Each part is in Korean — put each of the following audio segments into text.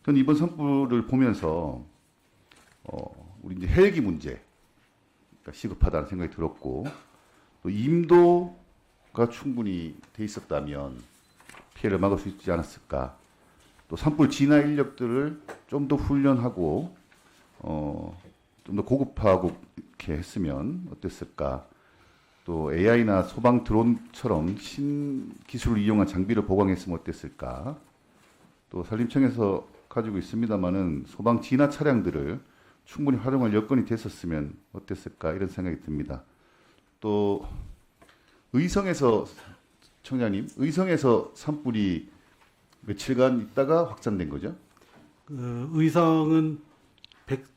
저는 이번 산불을 보면서 우리 이제 헬기 문제, 그러니까 시급하다는 생각이 들었고, 또 임도가 충분히 돼 있었다면 피해를 막을 수 있지 않았을까. 또 산불 진화 인력들을 좀 더 훈련하고 좀 더 고급화하고 이렇게 했으면 어땠을까. 또 AI나 소방 드론처럼 신기술을 이용한 장비를 보강했으면 어땠을까. 또 산림청에서 가지고 있습니다마는 소방 진화 차량들을 충분히 활용할 여건이 됐었으면 어땠을까 이런 생각이 듭니다. 또 의성에서 청장님, 의성에서 산불이 며칠간 있다가 확산된 거죠? 그 의성은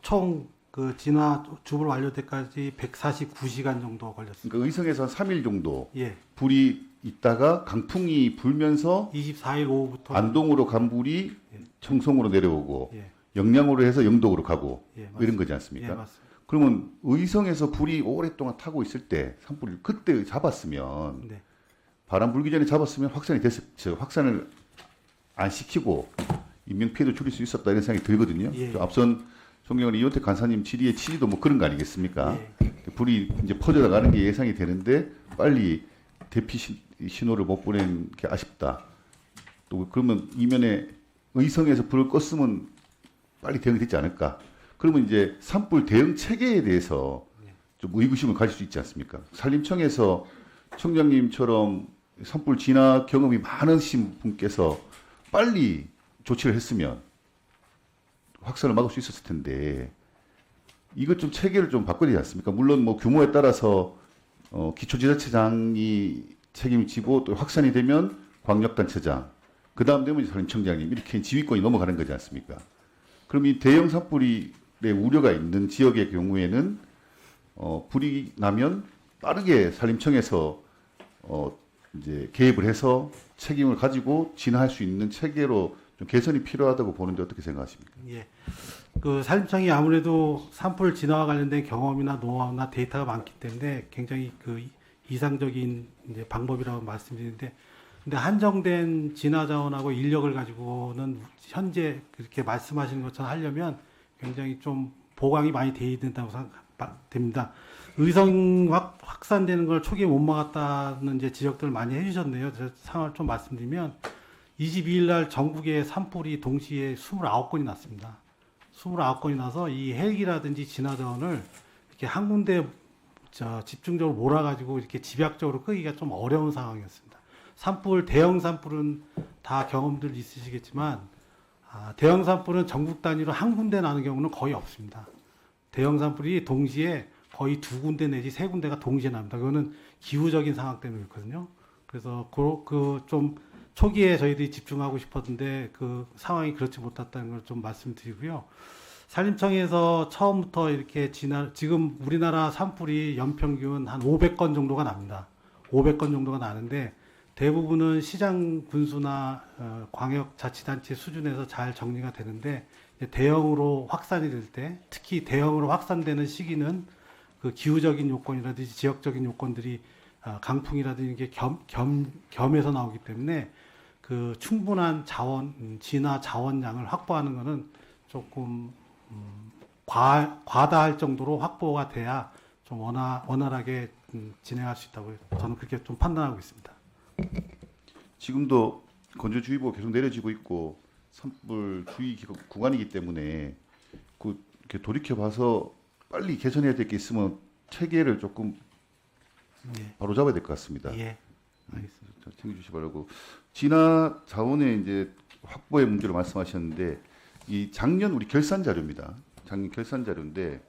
총 그 진화 주불 완료 때까지 149시간 정도 걸렸습니다. 그러니까 의성에서 한 3일 정도 예. 불이 있다가 강풍이 불면서 24일 오후부터 안동으로 간 불이 청송으로 내려오고 예. 영양으로 해서 영덕으로 가고 예, 뭐 이런 거지 않습니까? 예, 맞습니다. 그러면 의성에서 불이 오랫동안 타고 있을 때 산불을 그때 잡았으면 네. 바람 불기 전에 잡았으면 확산을 안 시키고 인명 피해도 줄일 수 있었다 이런 생각이 들거든요. 예. 저 앞선 존경하는 이원택 간사님 질의의 취지도 뭐 그런 거 아니겠습니까? 불이 이제 퍼져나가는 게 예상이 되는데 빨리 대피 신호를 못 보낸 게 아쉽다. 또 그러면 이면에 의성에서 불을 껐으면 빨리 대응이 됐지 않을까? 그러면 이제 산불 대응 체계에 대해서 좀 의구심을 가질 수 있지 않습니까? 산림청에서 청장님처럼 산불 진화 경험이 많으신 분께서 빨리 조치를 했으면 확산을 막을 수 있었을 텐데 이것 좀 체계를 좀 바꿔야 되지 않습니까? 물론 뭐 규모에 따라서 기초지자체장이 책임을 지고 또 확산이 되면 광역단체장, 그 다음 되면 이제 산림청장님 이렇게 지휘권이 넘어가는 거지 않습니까? 그럼 이 대형 산불의 우려가 있는 지역의 경우에는 불이 나면 빠르게 산림청에서 이제 개입을 해서 책임을 가지고 진화할 수 있는 체계로 좀 개선이 필요하다고 보는데 어떻게 생각하십니까? 예. 그 산림청이 아무래도 산불 진화와 관련된 경험이나 노하우나 데이터가 많기 때문에 굉장히 그 이상적인 이제 방법이라고 말씀드리는데, 근데 한정된 진화 자원하고 인력을 가지고는 현재 그렇게 말씀하시는 것처럼 하려면 굉장히 좀 보강이 많이 돼야 된다고 생각됩니다. 의성 확산되는 걸 초기에 못 막았다는 이제 지적들을 많이 해주셨네요. 저 상황을 좀 말씀드리면 22일 날 전국에 산불이 동시에 29건이 났습니다. 29건이 나서 이 헬기라든지 진화 자원을 이렇게 한 군데 집중적으로 몰아가지고 이렇게 집약적으로 끄기가 좀 어려운 상황이었습니다. 대형 산불은 다 경험들 있으시겠지만, 대형 산불은 전국 단위로 한 군데 나는 경우는 거의 없습니다. 대형 산불이 동시에 거의 두 군데 내지 세 군데가 동시에 납니다. 그거는 기후적인 상황 때문에 그렇거든요. 그래서 좀 초기에 저희들이 집중하고 싶었는데 그 상황이 그렇지 못했다는 걸 좀 말씀드리고요. 산림청에서 처음부터 이렇게 지금 우리나라 산불이 연평균 한 500건 정도가 납니다. 500건 정도가 나는데 대부분은 시장 군수나 광역자치단체 수준에서 잘 정리가 되는데, 대형으로 확산이 될 때, 특히 대형으로 확산되는 시기는 그 기후적인 요건이라든지 지역적인 요건들이 강풍이라든지 이게 겸해서 나오기 때문에 그 충분한 진화 자원량을 확보하는 것은 조금 과다할 정도로 확보가 돼야 좀 원활하게 진행할 수 있다고 저는 그렇게 좀 판단하고 있습니다. 지금도 건조주의보가 계속 내려지고 있고 산불 주의 구간이기 때문에 이렇게 돌이켜 봐서 빨리 개선해야 될 게 있으면 체계를 조금 바로 잡아야 될 것 같습니다. 예, 알겠습니다. 챙겨주시 바라고. 진화 자원의 이제 확보의 문제로 말씀하셨는데 이 작년 우리 결산 자료입니다. 작년 결산 자료인데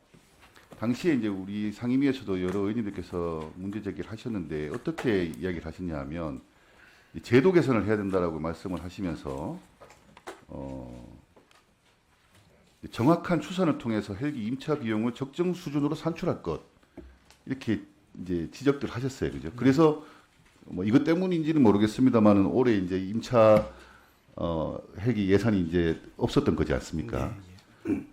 당시에 이제 우리 상임위에서도 여러 의원님들께서 문제 제기를 하셨는데 어떻게 이야기를 하셨냐면 제도 개선을 해야 된다라고 말씀을 하시면서 정확한 추산을 통해서 헬기 임차 비용을 적정 수준으로 산출할 것 이렇게 이제 지적들 하셨어요, 그죠? 그래서 뭐 이것 때문인지는 모르겠습니다만은 올해 이제 임차 헬기 예산이 이제 없었던 거지 않습니까?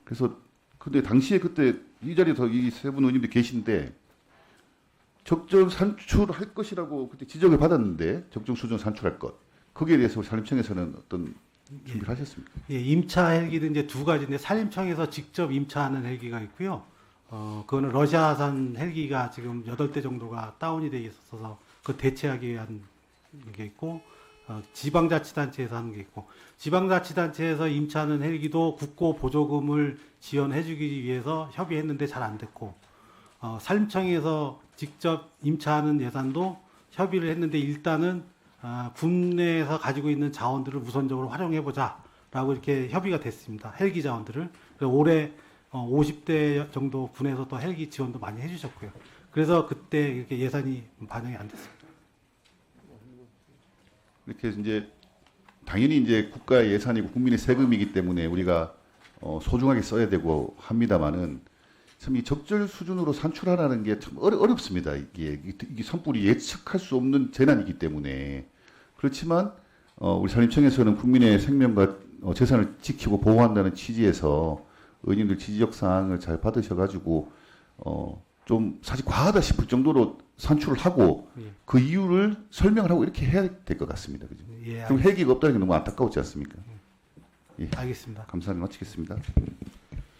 그래서 근데 당시에 그때 이 자리에 이 세 분 의원님들 계신데 적정 산출할 것이라고 그때 지적을 받았는데 적정 수준 산출할 것 거기에 대해서 산림청에서는 어떤 준비를 하셨습니까? 예, 임차 헬기는 이제 두 가지인데 산림청에서 직접 임차하는 헬기가 있고요. 그거는 러시아산 헬기가 지금 8대 정도가 다운이 돼 있어서 그 대체하기 위한 게 있고 지방자치단체에서 하는 게 있고 지방자치단체에서 임차하는 헬기도 국고 보조금을 지원해주기 위해서 협의했는데 잘 안 됐고 산림청에서 직접 임차하는 예산도 협의를 했는데 일단은 국내에서 가지고 있는 자원들을 우선적으로 활용해보자라고 이렇게 협의가 됐습니다. 헬기 자원들을. 그래서 올해 50대 정도 군에서 또 헬기 지원도 많이 해주셨고요. 그래서 그때 이렇게 예산이 반영이 안 됐습니다. 이렇게 이제 당연히 이제 국가의 예산이고 국민의 세금이기 때문에 우리가 소중하게 써야 되고 합니다만은 참 이 적절 수준으로 산출하라는 게 참 어렵습니다. 이게 산불이 예측할 수 없는 재난이기 때문에 그렇지만 우리 산림청에서는 국민의 생명과 재산을 지키고 보호한다는 취지에서 의원님들 지지적 사항을 잘 받으셔가지고 좀 사실 과하다 싶을 정도로 산출을 하고 예. 그 이유를 설명을 하고 이렇게 해야 될 것 같습니다. 그죠? 예, 그럼 헬기가 없다는 게 너무 안타까웠지 않습니까? 예, 알겠습니다. 감사합니다. 마치겠습니다.